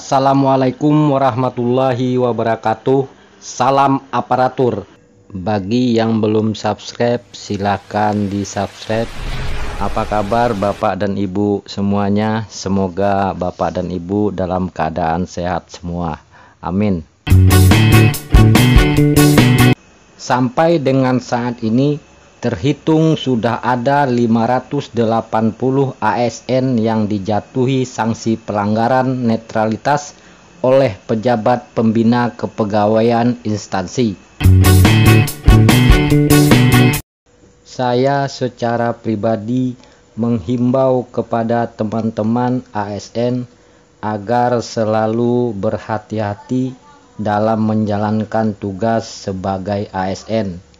Assalamualaikum warahmatullahi wabarakatuh. Salam aparatur. Bagi yang belum subscribe, silahkan di subscribe. Apa kabar Bapak dan Ibu semuanya? Semoga Bapak dan Ibu dalam keadaan sehat semua. Amin. Sampai dengan saat ini terhitung sudah ada 580 ASN yang dijatuhi sanksi pelanggaran netralitas oleh pejabat pembina kepegawaian instansi. Saya secara pribadi menghimbau kepada teman-teman ASN agar selalu berhati-hati dalam menjalankan tugas sebagai ASN.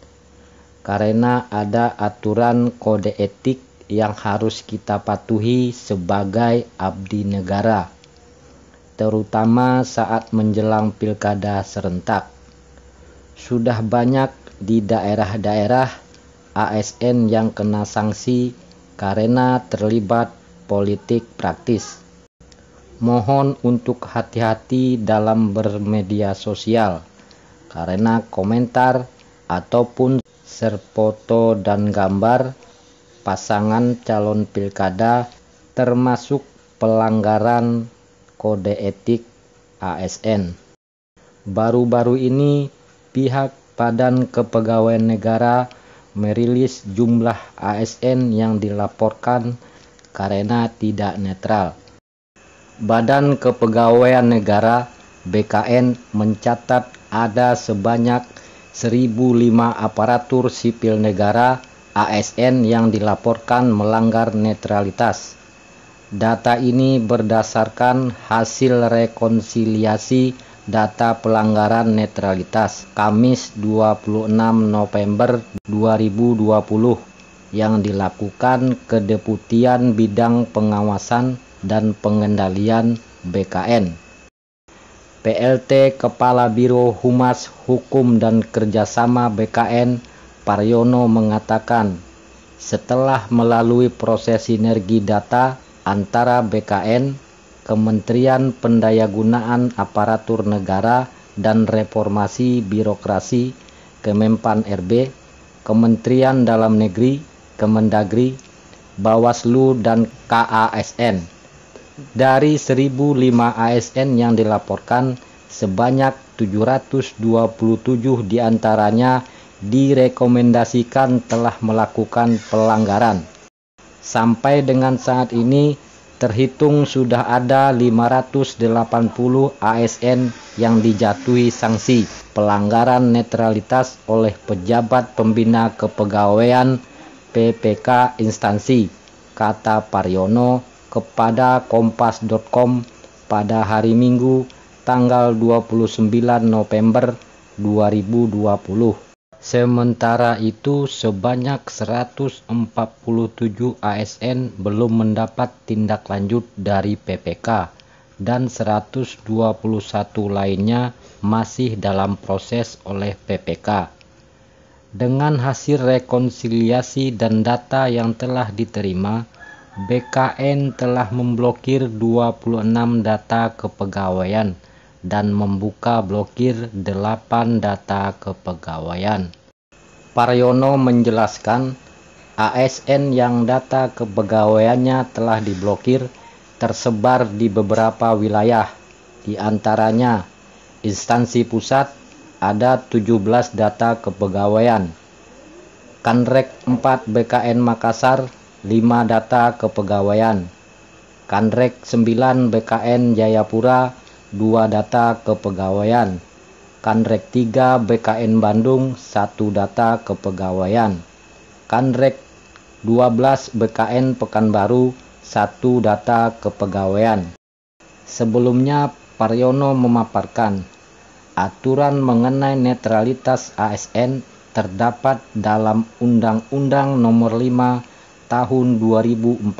Karena ada aturan kode etik yang harus kita patuhi sebagai abdi negara, terutama saat menjelang pilkada serentak. Sudah banyak di daerah-daerah ASN yang kena sanksi karena terlibat politik praktis. Mohon untuk hati-hati dalam bermedia sosial, karena komentar ataupun share foto dan gambar pasangan calon pilkada termasuk pelanggaran kode etik ASN. Baru-baru ini pihak Badan Kepegawaian Negara merilis jumlah ASN yang dilaporkan karena tidak netral. Badan Kepegawaian Negara BKN mencatat ada sebanyak 1005 aparatur sipil negara ASN yang dilaporkan melanggar netralitas. Data ini berdasarkan hasil rekonsiliasi data pelanggaran netralitas Kamis 26 November 2020 yang dilakukan Kedeputian Bidang Pengawasan dan Pengendalian BKN. PLT Kepala Biro Humas Hukum dan Kerjasama BKN Paryono mengatakan, setelah melalui proses sinergi data antara BKN, Kementerian Pendayagunaan Aparatur Negara dan Reformasi Birokrasi Kemenpan RB, Kementerian Dalam Negeri, Kemendagri, Bawaslu dan KASN. Dari 1005 ASN yang dilaporkan, sebanyak 727 diantaranya direkomendasikan telah melakukan pelanggaran. Sampai dengan saat ini, terhitung sudah ada 580 ASN yang dijatuhi sanksi pelanggaran netralitas oleh pejabat pembina kepegawaian PPK instansi, kata Paryono kepada kompas.com pada hari Minggu tanggal 29 November 2020. Sementara itu sebanyak 147 ASN belum mendapat tindak lanjut dari PPK dan 121 lainnya masih dalam proses oleh PPK. Dengan hasil rekonsiliasi dan data yang telah diterima, BKN telah memblokir 26 data kepegawaian dan membuka blokir 8 data kepegawaian. Paryono menjelaskan, ASN yang data kepegawaiannya telah diblokir tersebar di beberapa wilayah, di antaranya instansi pusat ada 17 data kepegawaian, Kanrek 4 BKN Makassar 5 data kepegawaian, Kanrek 9 BKN Jayapura 2 data kepegawaian, Kanrek 3 BKN Bandung 1 data kepegawaian, Kanrek 12 BKN Pekanbaru 1 data kepegawaian. Sebelumnya Paryono memaparkan, aturan mengenai netralitas ASN terdapat dalam Undang-Undang Nomor 5 Tahun 2014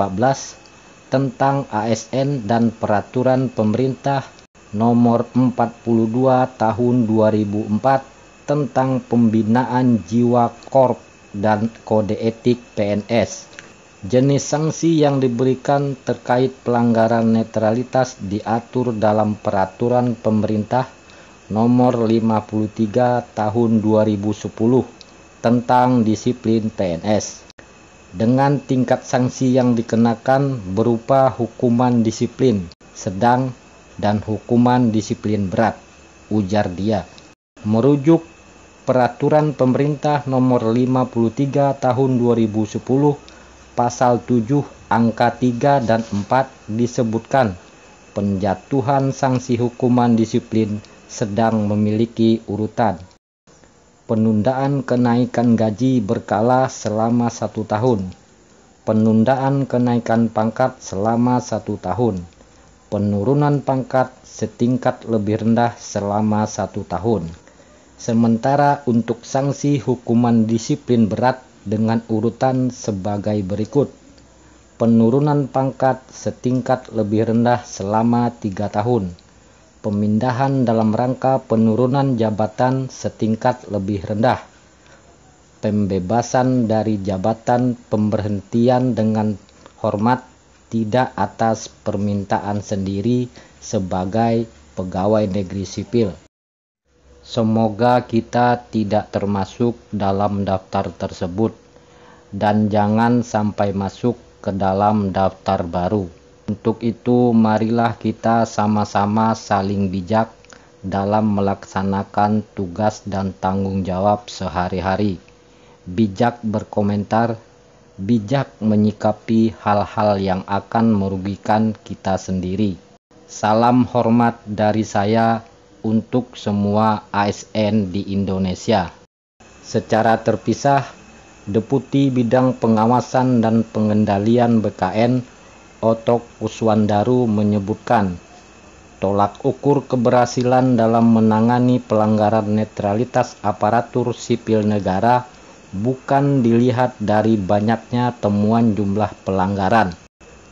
tentang ASN dan Peraturan Pemerintah Nomor 42 Tahun 2004 tentang Pembinaan Jiwa Korp dan Kode Etik PNS. Jenis sanksi yang diberikan terkait pelanggaran netralitas diatur dalam Peraturan Pemerintah Nomor 53 Tahun 2010 tentang disiplin PNS, dengan tingkat sanksi yang dikenakan berupa hukuman disiplin sedang dan hukuman disiplin berat, ujar dia. Merujuk Peraturan Pemerintah Nomor 53 Tahun 2010 Pasal 7 angka 3 dan 4 disebutkan penjatuhan sanksi hukuman disiplin sedang memiliki urutan: penundaan kenaikan gaji berkala selama 1 tahun, penundaan kenaikan pangkat selama 1 tahun, penurunan pangkat setingkat lebih rendah selama 1 tahun. Sementara untuk sanksi hukuman disiplin berat dengan urutan sebagai berikut: penurunan pangkat setingkat lebih rendah selama 3 tahun, pemindahan dalam rangka penurunan jabatan setingkat lebih rendah, pembebasan dari jabatan, pemberhentian dengan hormat tidak atas permintaan sendiri sebagai pegawai negeri sipil. Semoga kita tidak termasuk dalam daftar tersebut dan jangan sampai masuk ke dalam daftar baru. Untuk itu, marilah kita sama-sama saling bijak dalam melaksanakan tugas dan tanggung jawab sehari-hari. Bijak berkomentar, bijak menyikapi hal-hal yang akan merugikan kita sendiri. Salam hormat dari saya untuk semua ASN di Indonesia. Secara terpisah, Deputi Bidang Pengawasan dan Pengendalian BKN Otok Kuswandaru menyebutkan, tolak ukur keberhasilan dalam menangani pelanggaran netralitas aparatur sipil negara bukan dilihat dari banyaknya temuan jumlah pelanggaran.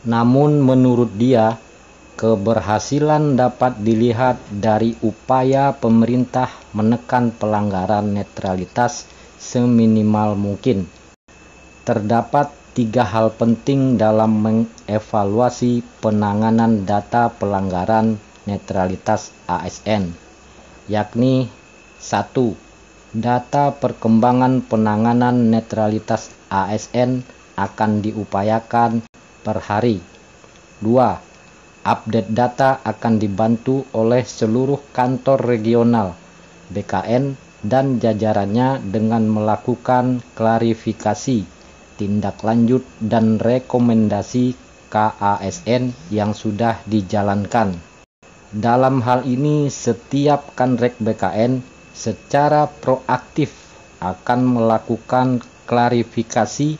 Namun menurut dia, keberhasilan dapat dilihat dari upaya pemerintah menekan pelanggaran netralitas seminimal mungkin. Terdapat 3 hal penting dalam mengevaluasi penanganan data pelanggaran netralitas ASN, yakni 1. Data perkembangan penanganan netralitas ASN akan diupayakan per hari. 2. Update data akan dibantu oleh seluruh kantor regional BKN dan jajarannya dengan melakukan klarifikasi, tindak lanjut, dan rekomendasi KASN yang sudah dijalankan. Dalam hal ini, setiap Kanrek BKN secara proaktif akan melakukan klarifikasi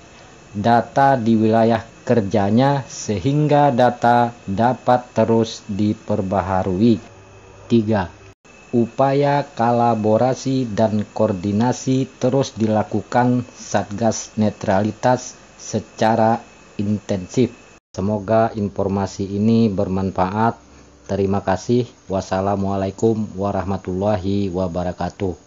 data di wilayah kerjanya sehingga data dapat terus diperbaharui. 3. Upaya kolaborasi dan koordinasi terus dilakukan Satgas Netralitas secara intensif. Semoga informasi ini bermanfaat. Terima kasih. Wassalamualaikum warahmatullahi wabarakatuh.